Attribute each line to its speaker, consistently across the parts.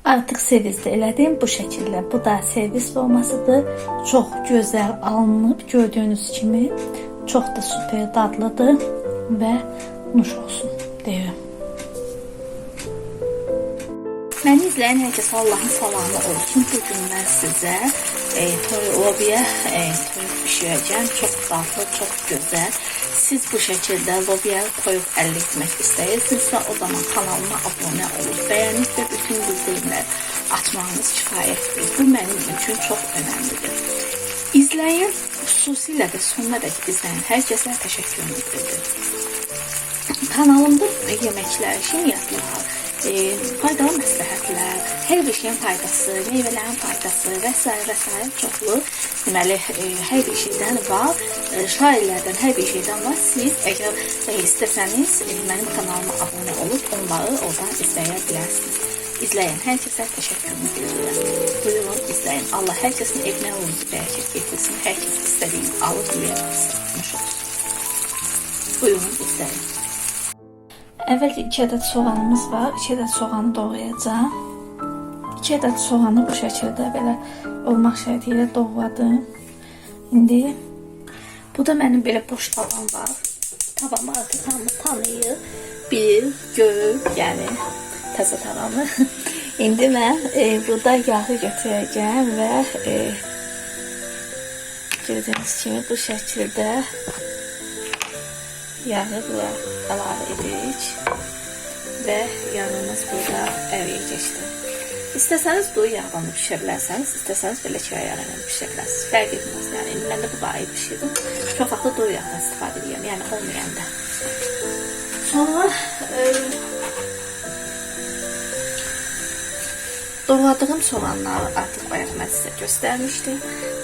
Speaker 1: Artıq servizdə elədim bu şəkildə. Bu da servis formasıdır. Çox gözəl alınıb, gördüyünüz kimi. Çox da super dadlıdır və nuş olsun deyirəm. Məni izləyən hər kəsə Allahın salamı olsun. Bugün mən sizə lobiya toyuq bişirəcəm. Çox dadlı, çox gözəl. Siz bu şəkildə lobiya toyuq əldə etmək istəyirsinizsə, o zaman kanalıma abunə olub, bəyənib və bütün bildirimləri açmağınız kifayətdir. Bu mənim üçün çox önəmlidir. İzləyən, xüsusilə də sonuna dək izləyən hər kəsə təşəkkür edirəm. Kanalımda yeməklər, şirniyyatlar, faydalı məsləhətlər, hər bir şeyin faydası, meyvələrin faydası və s. çoxlu, deməli, hər bir şeydən var, şairlərdən hər bir şeydən var. Siz əgər istəsəniz, mənim kanalıma abunə olub, onları oradan izləyə bilərsiniz. İzləyən hər kəsə təşəkkür edirəm. Buyurun, izləyin. Allah hər kəsin evinə uğurlu bərəkət getirsin. Hər kəs istədiyini alıb yeyəbilsin. Buyurun, izləyin. Əvvəlcə 2 ədəd soğanımız var. 2 ədəd soğanı doğrayacağım. 2 ədəd soğanı bu şəkildə belə olmaq şərti ilə doğradım. İndi bu da mənim belə boş tavam var. Tavamı artıq hamı tanıyır, bilir, görür, yəni təzə tavamı. İndi mən burada yağı götürəcəm və gördüyünüz kimi bu şəkildə yağı bura əlavə edirik və yağımız burada əriyəcəkdir. İstəsəniz duru yağdan da pişirə bilərsiniz, istəsəniz belə kira yağıyla pişirə bilərsiniz. Fərq etməz. Yəni mən də bu qayı pişirdim. Çox vaxt duru yağdan istifadə edirəm, yəni olmayanda. Sonra doğradığım soğanları artıq bayaq mən sizə göstərmişdim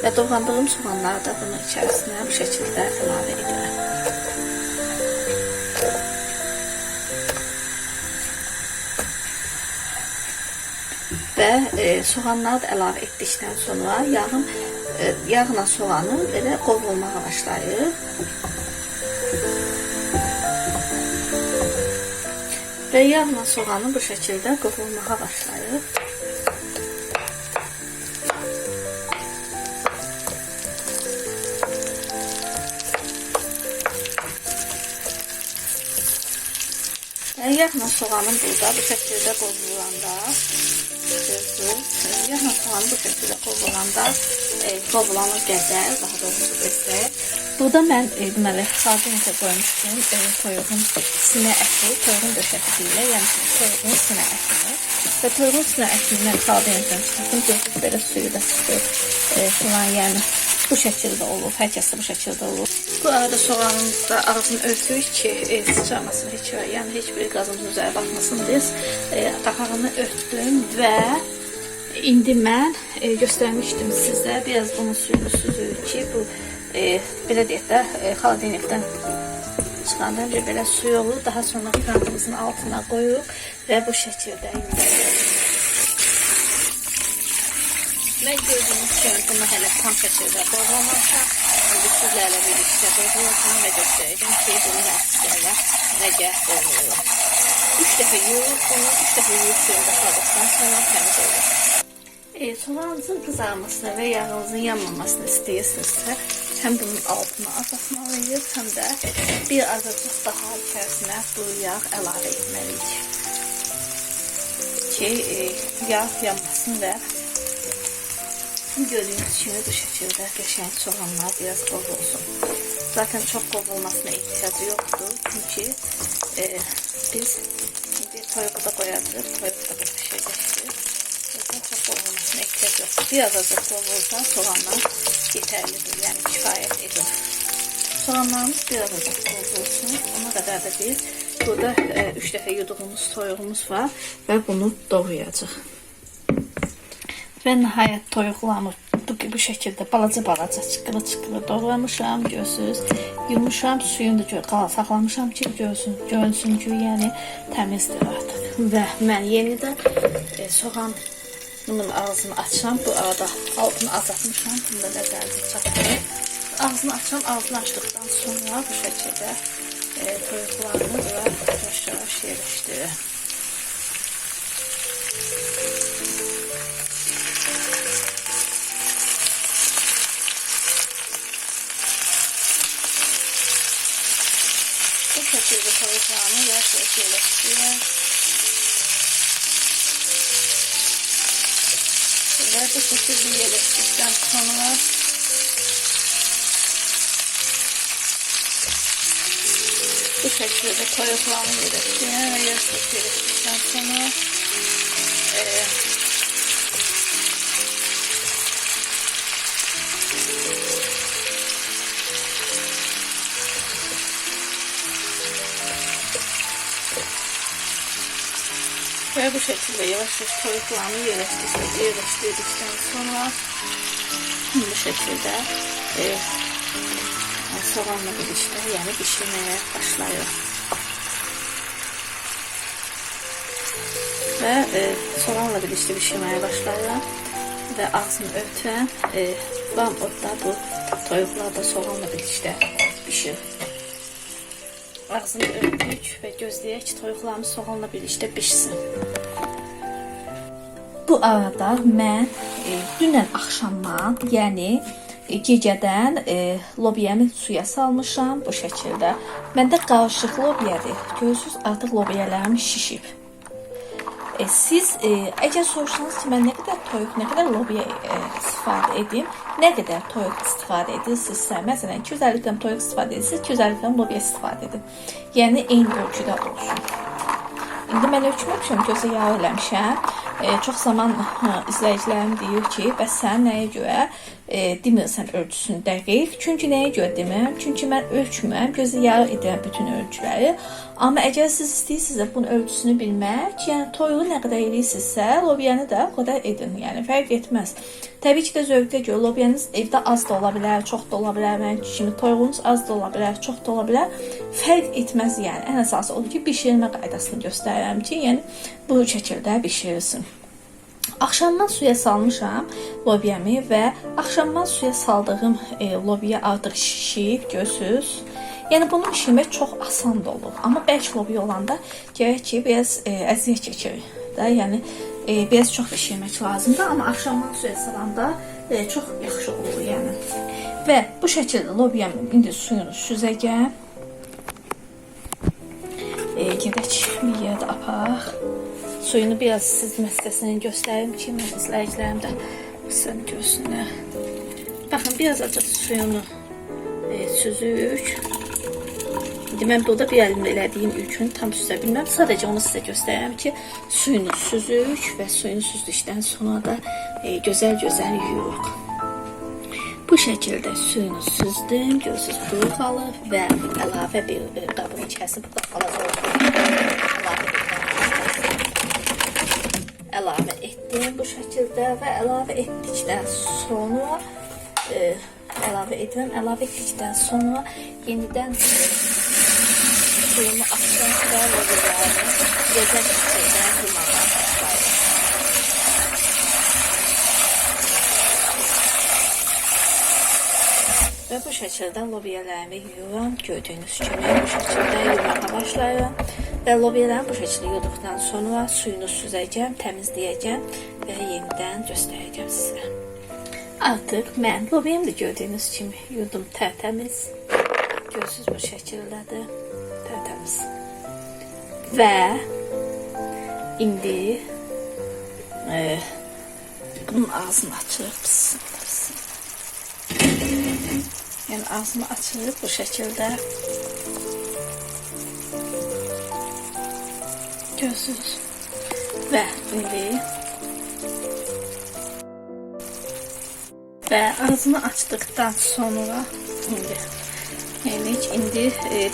Speaker 1: və doğradığım soğanları da bunun içərisinə bu şəkildə əlavə edirəm. Və soğanları da əlavə etdikdən sonra yağla soğanı belə qovrulmağa başlayır. Və yağla soğanı bu şəkildə qovrulmağa başlayır. Yağla soğanın burada bu şəkildə qovrulanda yağla soğanı bu şəkildə qovrulanır qədər, daha doğrusu desək. Burada mən deməli xardinizə qoymuşdum toyuğun sinə əti, toyuğun döşəti ilə, yəni toyuğun sinə ətini. Və toyuğun sinə ətini mən xardinizdən çıxdım, gördük belə suyu da çıxdı filan, yəni bu şəkildə olur, hər kəs də bu şəkildə olur. Bu arada soğanımızda ağzını örtürük ki, sıçramasın heç var, yəni heç bir qazımız üzərə batmasın deyə qapağını örtdüm və indi mən göstərmişdim sizə, biraz bunun suyunu süzürük ki, bu belə deyək də xaldinlikdən çıxandan bir belə suyu olur, daha sonra krantımızın altına qoyuruq və bu şəkildə yumuşayırıq. Mən gördüyünüz kimi bunu hələ tam şəkildə qovrulmamışam. İndi sizlərlə birlikdə qovrulmasını və göstərəcəm ki, bunu mən sizlərlə necə qovrulur. 3 dəfə yuyuruq bunu, 3 dəfə yuyuq suyunda qaldıqdan sonra təmiz olur. Soğanınızın qızarmasını və yağınızın yanmamasını istəyirsinizsə, həm bunun altına azaltmalıyıq, həm də bir azıcıq daha içərisinə bu yağ əlavə etməliyik ki, yağ yanmasın və gördüyünüz kimi bu şəkildə qəşəng soğanlar biraz qovrulsun. Zaten çox qovrulmasına ehtiyacı yoxdur, çünki biz indi toyuğu da qoyacağıq, toyuğu da pişirəcəkdir. Çox qovrulmasına ehtiyac yoxdur. Biraz azı qovrulsa soğanlar yetərlidir, yəni kifayət edir. Soğanlarımız biraz azı qovrulsun, ona qədər də biz burada 3 dəfə yuduğumuz toyuğumuz var və bunu doğrayacaq. Və nəhayət toyuqlarımı bu şəkildə balaca çıqqılı doğramışam, görürsünüz. Yumuşam, suyunu da saxlamışam ki, görünsün ki, yəni təmizdir artıq. Və mən yenidən soğanın ağzını açam, bu arada altını azaltmışam, bunu da nəzərinizə çatdırım. Ağzını açam, ağzını açdıqdan sonra bu şəkildə toyuqlarını yavaş-yavaş yerləşdirir. soğanı yavaş-yavaş yerləşdirirəm. Və bu şəkildə yerləşdirdikdən sonra bu şəkildə toyuqlarını yerləşdirirəm və yavaş-yavaş yerləşdirdikdən sonra ve bu şekilde yavaş-yavaş toyuqlarını yerləşdirdikdən sonra bu şekilde soğanla birlikte yani pişirmeye başlayır. Ve soğanla birlikte pişirmeye başlayır ve ağzını örtürəm. Vam orada bu toyuqlar da soğanla birlikte pişir. Ağzını örtük və gözləyək ki, toyuqlarımız soğanla birlikdə pişsin. Bu arada mən dünən axşamdan, yəni gecədən lobiyamı suya salmışam bu şəkildə. Məndə qarışıq lobiyadır. Görürsünüz, artıq lobiyalarım şişib. Siz əgər soruşsanız ki, mən nə qədər toyuq, nə qədər lobiya istifadə edim, nə qədər toyuq istifadə edirsinizsə, məsələn 250 qram toyuq istifadə edirsinizsə, 250 qram lobiya istifadə edin. Yəni eyni ölçüdə olsun. İndi mən ölçməmişəm, gözə yağ eləmişəm. Çox zaman izləyicilərim deyir ki, bəs sən nəyə görə demirsən ölçüsünü dəqiq? Çünki nəyə görə demirəm? Çünki mən ölçmürəm, gözə yağ edirəm bütün ölçüləri. Amma əgər siz istəyirsinizsə bunun ölçüsünü bilmək, yəni toyuğu nə qədər edirsinizsə, lobiyanı da o qədər edin. Yəni fərq etməz. Təbii ki də zövqə görə lobiyanız evdə az da ola bilər, çox da ola bilər. Mənim kimi toyuğunuz az da ola bilər, çox da ola bilər. Fərq etməz yəni. Ən əsası odur ki, bişirmə qaydasını göstərirəm ki, yəni bu şəkildə bişirilsin. Axşamdan suya salmışam lobiyamı və axşamdan suya saldığım lobiya artıq şişib, görürsünüz. Yəni bunu bişirmək çox asan da olur. Amma bərk lobiya olanda gərək ki, biraz əziyyət çəkir də. Yəni biraz çox bişirmək lazımdır, amma axşamdan suya salanda çox yaxşı olur yəni. Və bu şəkildə lobiyamı indi suyunu süzəcəm. Gedək bir yerdə aparaq. Suyunu biraz sizin məstəsini göstərim ki, mən izləyicilərim də sizin görsünlər. Baxın, biraz acıq suyunu süzük. İndi mən burada bir əlimlə elədiyim üçün tam süzə bilməm. Sadəcə onu sizə göstərirəm ki, suyunu süzük və suyunu süzdükdən sonra da gözəl-gözəl yuyuruq. Bu şəkildə suyunu süzdüm, gözünüz quru qalıb və əlavə bir qabın içərisində burada qalacaq. Əlavə etdim bu şəkildə və əlavə etdikdən sonra əlavə etdikdən sonra yenidən suyumu açdım və lobiyalarını gözəl şəkildə qurmağa başlaydım. Və bu şəkildə lobiyalarımı yuyuram. Gördüyünüz kimi bu şəkildə yuymağa başlayıram. Və lobiyalarımı bu şəkildə yudukdan sonra suyunu süzəcəm, təmizləyəcəm və yenidən göstərəcəm sizə. Artıq mən lobiyamı da gördüyünüz kimi yudum tərtəmiz. Görürsünüz bu şəkildədir. Tərtəmiz. Və indi bunun ağzını açırıq pişsin. Yəni ağzını açırıq bu şəkildə. Görürsünüz. Və indi ağzını açdıqdan sonra indi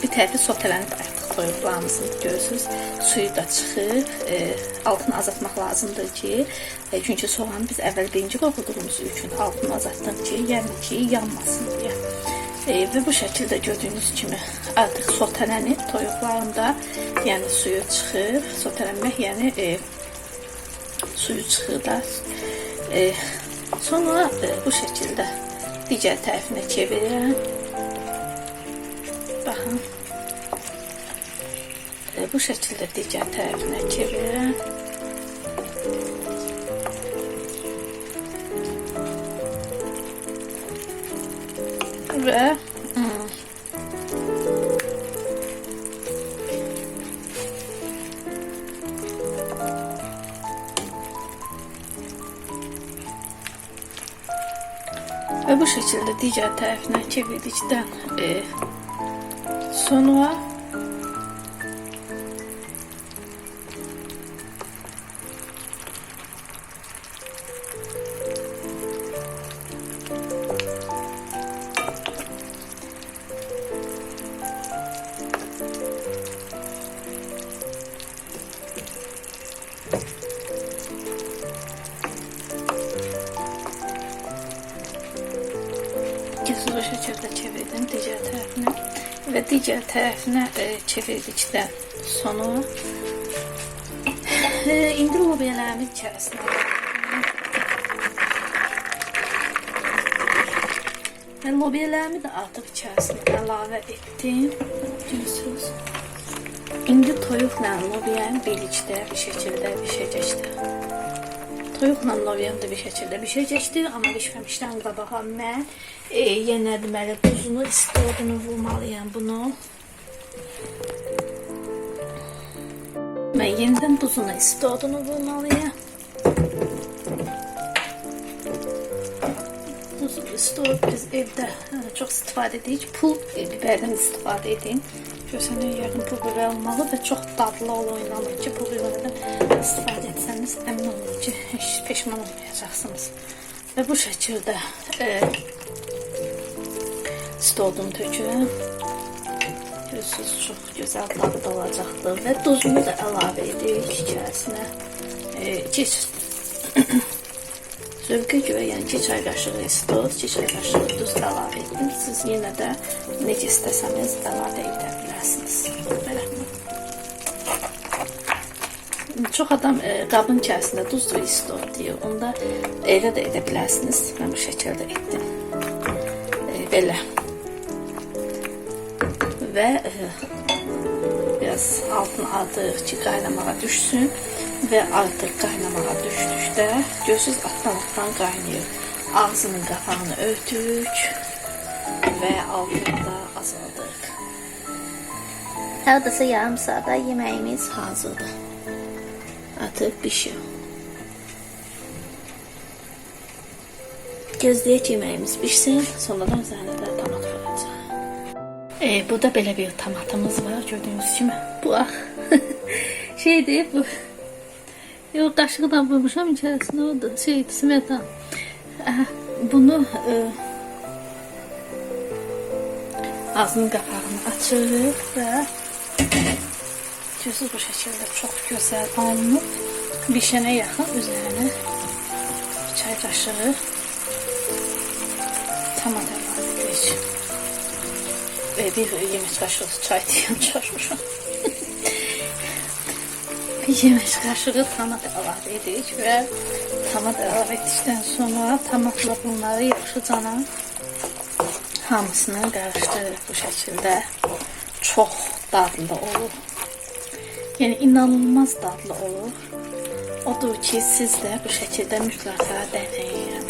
Speaker 1: bir tərəfi sotelənib artıq toyuqlarımızın görürsünüz. Suyu da çıxıb. Altını azaltmaq lazımdır ki, çünki soğanı biz əvvəl birinci qovurduğumuz üçün altını azaltdıq ki, yəni ki, yanmasın deyə. Və bu şəkildə gördüyünüz kimi artıq sotelənib toyuqlarında, yəni suyu çıxıb. Sotelənmək yəni suyu çıxır da. Sonra bu şəkildə digər tərəfinə çevirirəm. Baxın. Bu şəkildə digər tərəfinə çevirirəm. Və Ve bu şekilde diğer tarafına çevirdikten sonra bu şekilde çevirdim diğer tarafına ve diğer tarafına çevirdikten sonra indi lobiyalarımın içerisine ve lobiyalarımı da artık içerisine ilave ettim. Görüyorsunuz. İndi toyuqla lobiyam birlikte bir şekilde pişəcəkdir. Toyuqla lobiyam da bir şekilde pişəcəkdir, amma pişməmişdən qabağa mən yenə deməli duzunu, istodunu vurmalıyam bunu. Mən yenidən duzunu, istodunu vurmalıyam. Duzu, istod biz evdə çox istifadə edirik. Pul biberdən istifadə edin. Görsənə yəqin pul biber olmalı və çox dadlı oynanır ki, pul biberdən istifadə etsəniz əmin olun ki, heç peşman olmayacaqsınız. Və bu şəkildə istodunu tökürəm. Görürsünüz, çox gözəl dadı olacaqdır və duzunu da əlavə edirik içərisinə. Zövqə görə, yəni 2 çay qaşığı istod, 2 çay qaşığı duz əlavə etdim. Siz yenə də necə istəsəniz əlavə edə bilərsiniz. Belə. Çox adam qabın içərisində duz və istod deyir. Onda elə də edə bilərsiniz. Mən bu şəkildə etdim. Belə. Və biraz altını aldıq ki, qaynamağa düşsün. Və artıq qaynamağa düşdükdə görürsünüz, altdan qaynayır. Ağzının qapağını örtürük və altını da azaldıq. Hardasa yarım saata yeməyimiz hazırdır. Artıq pişir. Gözləyək yeməyimiz pişsin, sonradan üzərində də tomat koyacağıq. Burada belə bir tomatımız var, gördüyünüz kimi. Bu şeydir, bu. Yok, qaşıqdan vurmuşam içərisində, o da şeydir, smetan. Bunu ağzının qapağını açırıq və görürsünüz, bu şəkildə çox gözəl alınıb. Bişənə yaxın üzərinə çay qaşığı tomat əlavə edirik. Bir yemək qaşığı çay deyəm, çaşmışam. Bir yemək qaşığı tomat əlavə edirik və tomat əlavə etdikdən sonra tomatla bunları yaxşıcana hamısını qarışdırırıq bu şəkildə. Çox dadlı olur. Yəni inanılmaz dadlı olur. Odur ki, siz də bu şəkildə mütləqa deneyin.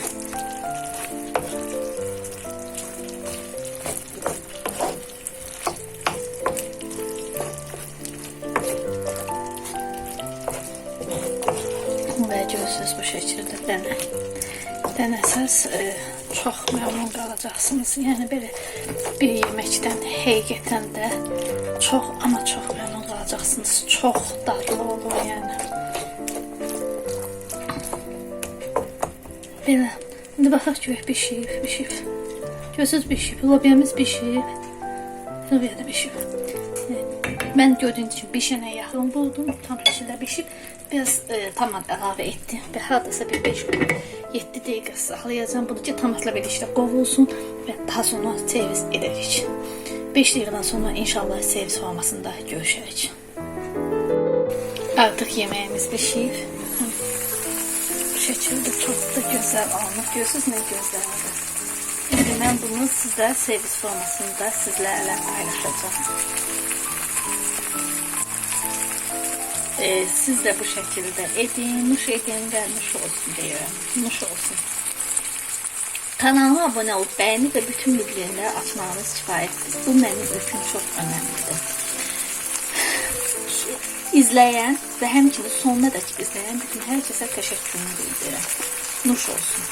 Speaker 1: Və görürsünüz, bu şəkildə denəsəz çox məmnun qalacaqsınız. Yəni belə bir yeməkdən həqiqətən də çox, amma çox məmnun qalacaqsınız. Çox dadlı olur yəni. Belə. İndi baxaq görək, bişib. Görürsünüz, bişib. Lobiyamız bişib. Lobiya da bişib. Mən gördüyünüz kimi bişənə yaxın buldum. Tam şəkildə bişib. Biraz tomat əlavə etdim və hardasa bir 5-7 dəqiqə saxlayacağım bunu ki, tomatla birlikdə qovulsun və daha sonra servis edəcək. 5 dəqiqədən sonra inşallah servis formasında görüşəcək. Artıq yeməyimiz pişib. Bu şəkildə çox da gözəl alınıb. Görürsünüz, nə gözəldir. İndi mən bunu sizə servis formasında sizlərlə paylaşacağım. Siz de bu şekilde edin, nuş edin və nuş olsun deyirəm. Nuş olsun. Kanalıma abone olup beğenip ve bütün bilgileri açmanız kifayətdir. Bu mənim üçün çox önemlidir. İzleyen ve həmçinin sonuna dək izleyen bütün hər kəsə təşəkkürümü bildirirəm. Nuş olsun.